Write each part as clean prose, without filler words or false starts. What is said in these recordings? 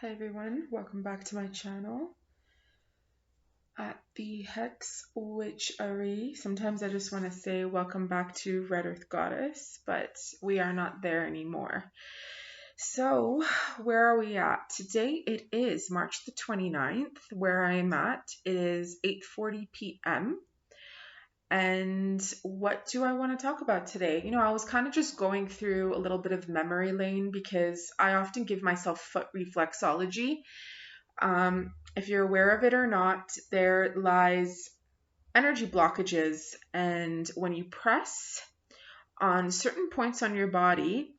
Hi everyone, welcome back to my channel at the Hex Witch Aries. Sometimes I just want to say welcome back to Red Earth Goddess, but we are not there anymore. So where are we at? Today it is March the 29th. Where I am at, it is 8:40 p.m. And what do I want to talk about today? I was kind of just going through a little bit of memory lane because I often give myself foot reflexology. If you're aware of it or not, there lies energy blockages, and when you press on certain points on your body,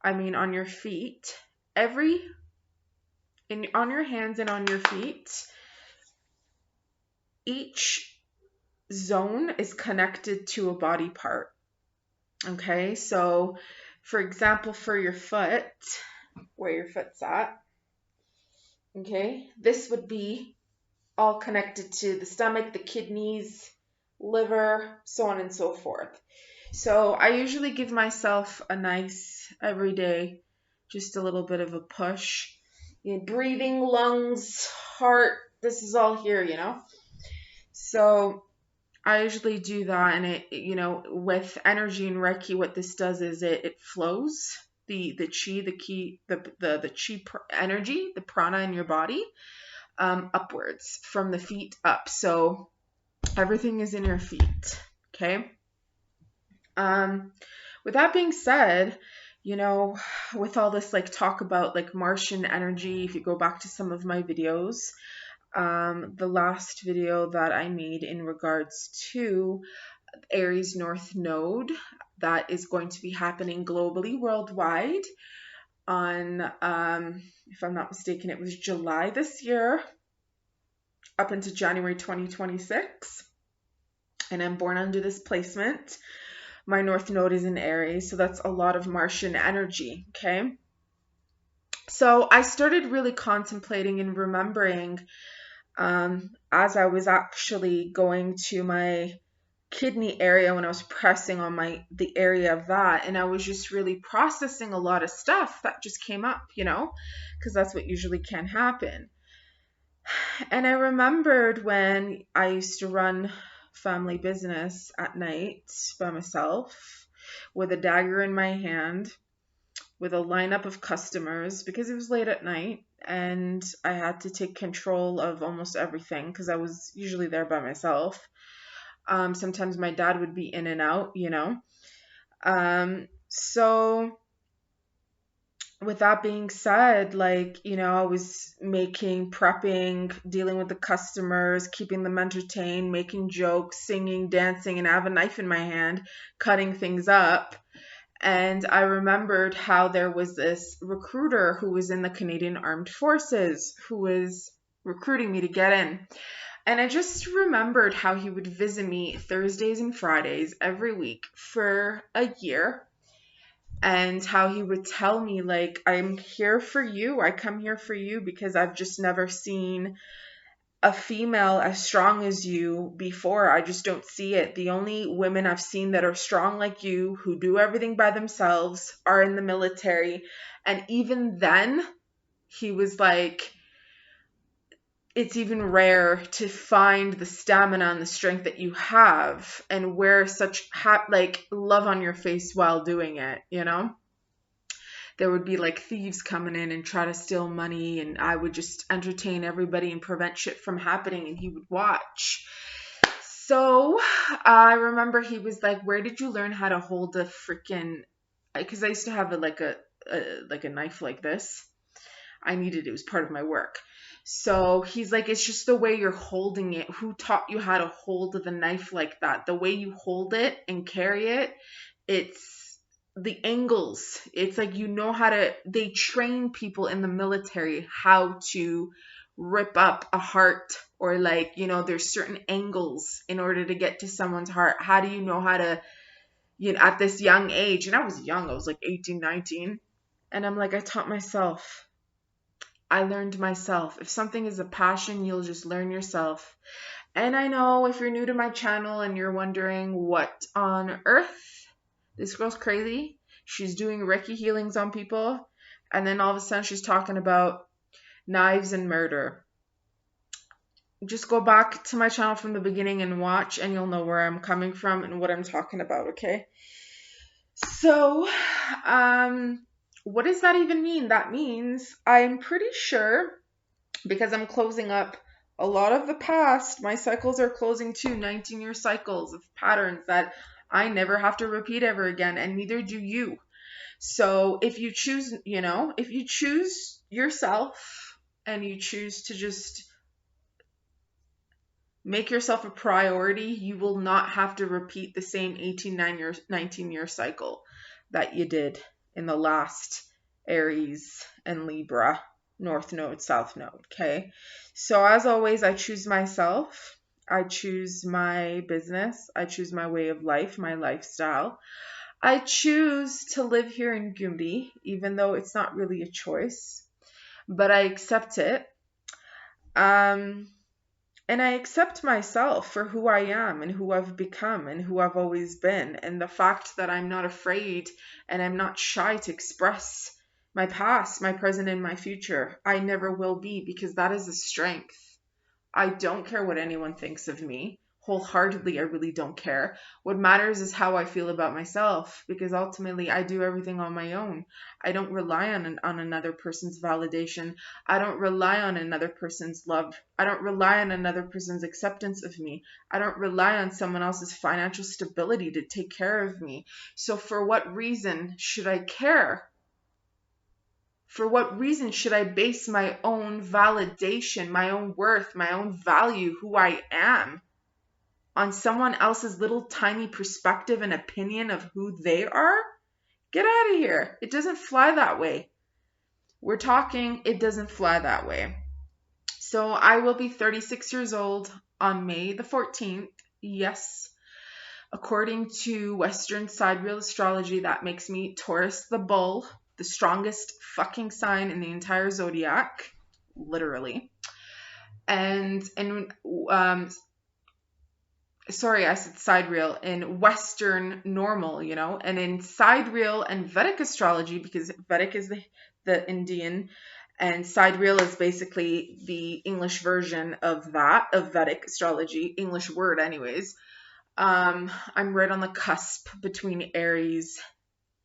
on your feet, on your hands and on your feet, each zone is connected to a body part. Okay, so for example, for your foot, where your foot's at, okay, this would be all connected to the stomach, the kidneys, liver, so on and so forth. So I usually give myself a nice every day, just a little bit of a push. Breathing, lungs, heart, this is all here. So I usually do that, and with energy and Reiki, what this does is it flows the chi, the chi energy, the prana in your body, upwards from the feet up. So everything is in your feet. Okay. With that being said, with all this talk about Martian energy, if you go back to some of my videos, the last video that I made in regards to Aries North Node that is going to be happening globally, worldwide on, if I'm not mistaken, it was July this year up into January 2026. And I'm born under this placement. My North Node is in Aries, so that's a lot of Martian energy, okay? So I started really contemplating and remembering as I was actually going to my kidney area when I was pressing on the area of that, and I was just really processing a lot of stuff that just came up, because that's what usually can happen. And I remembered when I used to run family business at night by myself with a dagger in my hand, with a lineup of customers, because it was late at night and I had to take control of almost everything because I was usually there by myself. Sometimes my dad would be in and out, So with that being said, I was prepping, dealing with the customers, keeping them entertained, making jokes, singing, dancing, and I have a knife in my hand, cutting things up. And I remembered how there was this recruiter who was in the Canadian Armed Forces who was recruiting me to get in. And I just remembered how he would visit me Thursdays and Fridays every week for a year, and how he would tell me, I'm here for you. I come here for you because I've just never seen a female as strong as you before. I just don't see it. The only women I've seen that are strong like you, who do everything by themselves, are in the military. And even then, he was like, it's even rare to find the stamina and the strength that you have and wear such love on your face while doing it, There would be thieves coming in and try to steal money, and I would just entertain everybody and prevent shit from happening, and he would watch. So I remember he was like, where did you learn how to hold a freaking, because I used to have a knife like this. I needed it. It was part of my work. So he's like, it's just the way you're holding it. Who taught you how to hold the knife like that? The way you hold it and carry it, it's the angles. It's like, they train people in the military how to rip up a heart, or there's certain angles in order to get to someone's heart. How do you know how to, at this young age? And I was young. I was 18, 19. And I'm like, I taught myself. I learned myself. If something is a passion, you'll just learn yourself. And I know if you're new to my channel and you're wondering what on earth, this girl's crazy. She's doing Reiki healings on people. And then all of a sudden she's talking about knives and murder. Just go back to my channel from the beginning and watch, and you'll know where I'm coming from and what I'm talking about, okay? So, what does that even mean? That means I'm pretty sure, because I'm closing up a lot of the past, my cycles are closing to 19-year cycles of patterns that I never have to repeat ever again, and neither do you. So if you choose, if you choose yourself and you choose to just make yourself a priority, you will not have to repeat the same 19-year cycle that you did in the last Aries and Libra, North Node, South Node, okay? So as always, I choose myself. I choose my business. I choose my way of life, my lifestyle. I choose to live here in Gumbi, even though it's not really a choice, but I accept it. Um, and I accept myself for who I am and who I've become and who I've always been. And the fact that I'm not afraid and I'm not shy to express my past, my present, and my future. I never will be, because that is a strength. I don't care what anyone thinks of me. Wholeheartedly, I really don't care. What matters is how I feel about myself, because ultimately I do everything on my own. I don't rely on another person's validation. I don't rely on another person's love. I don't rely on another person's acceptance of me. I don't rely on someone else's financial stability to take care of me. So for what reason should I care? For what reason should I base my own validation, my own worth, my own value, who I am, on someone else's little tiny perspective and opinion of who they are? Get out of here. It doesn't fly that way. We're talking, it doesn't fly that way. So I will be 36 years old on May the 14th. Yes. According to Western sidereal astrology, that makes me Taurus the bull, the strongest fucking sign in the entire zodiac, literally. And sorry, I said sidereal, in Western normal, and in sidereal and Vedic astrology, because Vedic is the Indian, and sidereal is basically the English version of that, of Vedic astrology, English word anyways. I'm right on the cusp between Aries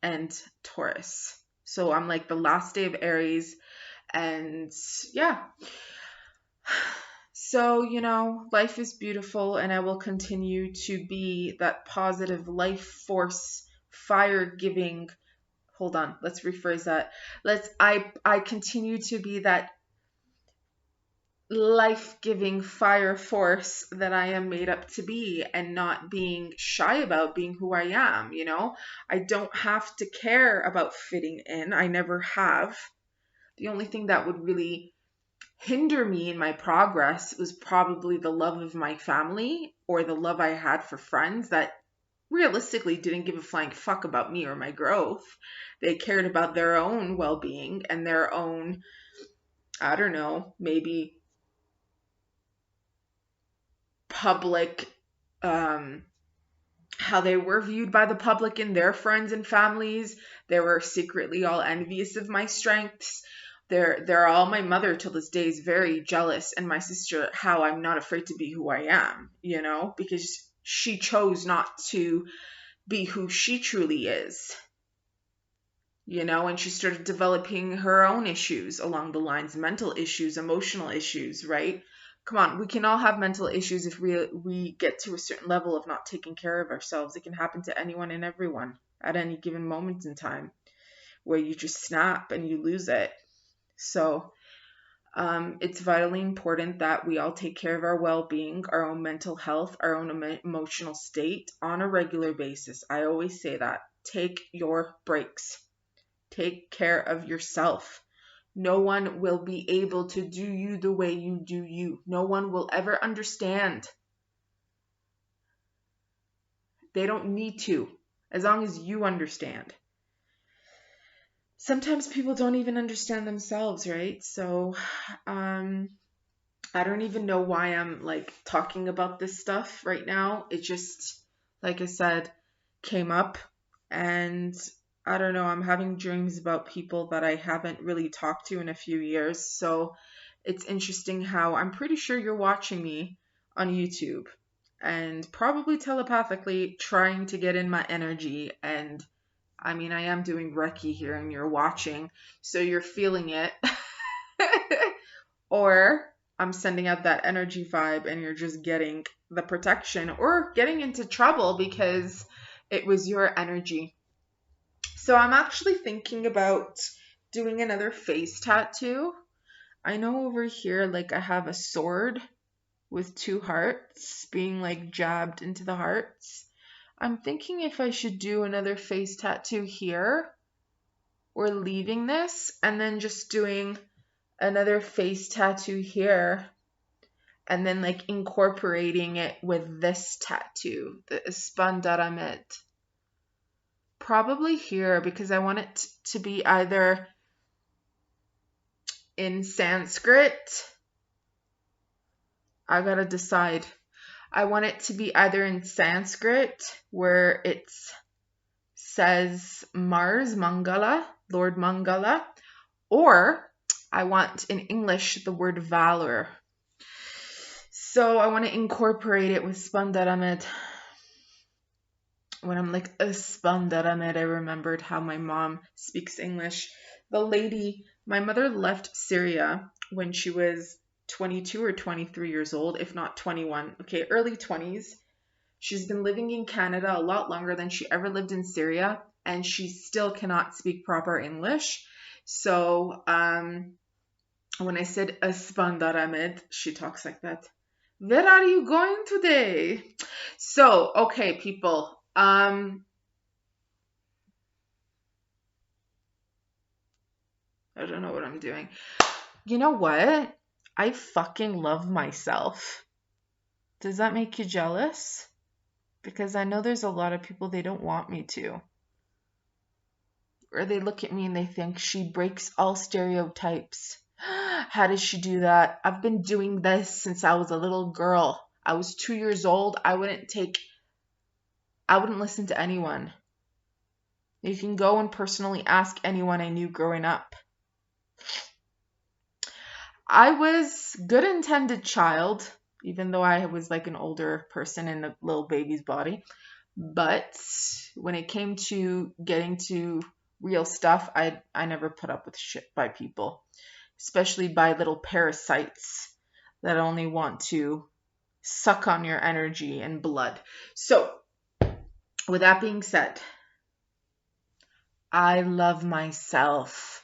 and Taurus. So I'm like the last day of Aries, and yeah. So, life is beautiful, and I will continue to be that positive life force, fire giving. Hold on, let's rephrase that. I continue to be that life-giving fire force that I am made up to be, and not being shy about being who I am, I don't have to care about fitting in. I never have. The only thing that would really hinder me in my progress was probably the love of my family, or the love I had for friends that realistically didn't give a flying fuck about me or my growth. They cared about their own well-being and their own, I don't know, maybe public, how they were viewed by the public and their friends and families. They were secretly all envious of my strengths. They're all, my mother till this day is very jealous, and my sister, how I'm not afraid to be who I am, because she chose not to be who she truly is, and she started developing her own issues along the lines, mental issues, emotional issues, right? Come on, we can all have mental issues if we get to a certain level of not taking care of ourselves. It can happen to anyone and everyone at any given moment in time, where you just snap and you lose it. So it's vitally important that we all take care of our well-being, our own mental health, our own emotional state on a regular basis. I always say that. Take your breaks. Take care of yourself. No one will be able to do you the way you do you. No one will ever understand. They don't need to, as long as you understand. Sometimes people don't even understand themselves, right? So, I don't even know why I'm like talking about this stuff right now. It just, like I said, came up, and I don't know, I'm having dreams about people that I haven't really talked to in a few years. So it's interesting how I'm pretty sure you're watching me on YouTube and probably telepathically trying to get in my energy. And I mean, I am doing Reiki here and you're watching, so you're feeling it. Or I'm sending out that energy vibe and you're just getting the protection or getting into trouble because it was your energy. So I'm actually thinking about doing another face tattoo. I know over here, like, I have a sword with two hearts being like jabbed into the hearts. I'm thinking if I should do another face tattoo here or leaving this and then just doing another face tattoo here and then like incorporating it with this tattoo, the Espandaramet. Probably here because I want it to be either in Sanskrit. I gotta decide. I want it to be either in Sanskrit, where it says Mars, Mangala, Lord Mangala, or I want in English the word valor. So I want to incorporate it with Spandaramet. When I'm like Spandaramet, I remembered how my mom speaks English. The lady, my mother left Syria when she was 22 or 23 years old, if not 21. Okay, early 20s. She's been living in Canada a lot longer than she ever lived in Syria, and she still cannot speak proper English. So when I said Espandaramed, she talks like that. Where are you going today? So, okay, people. I don't know what I'm doing. You know what? I fucking love myself. Does that make you jealous? Because I know there's a lot of people they don't want me to. Or they look at me and they think she breaks all stereotypes. How does she do that? I've been doing this since I was a little girl. I was 2 years old. I wouldn't listen to anyone. You can go and personally ask anyone I knew growing up. I was good intended child, even though I was like an older person in a little baby's body. But when it came to getting to real stuff, I never put up with shit by people, especially by little parasites that only want to suck on your energy and blood. So, with that being said, I love myself.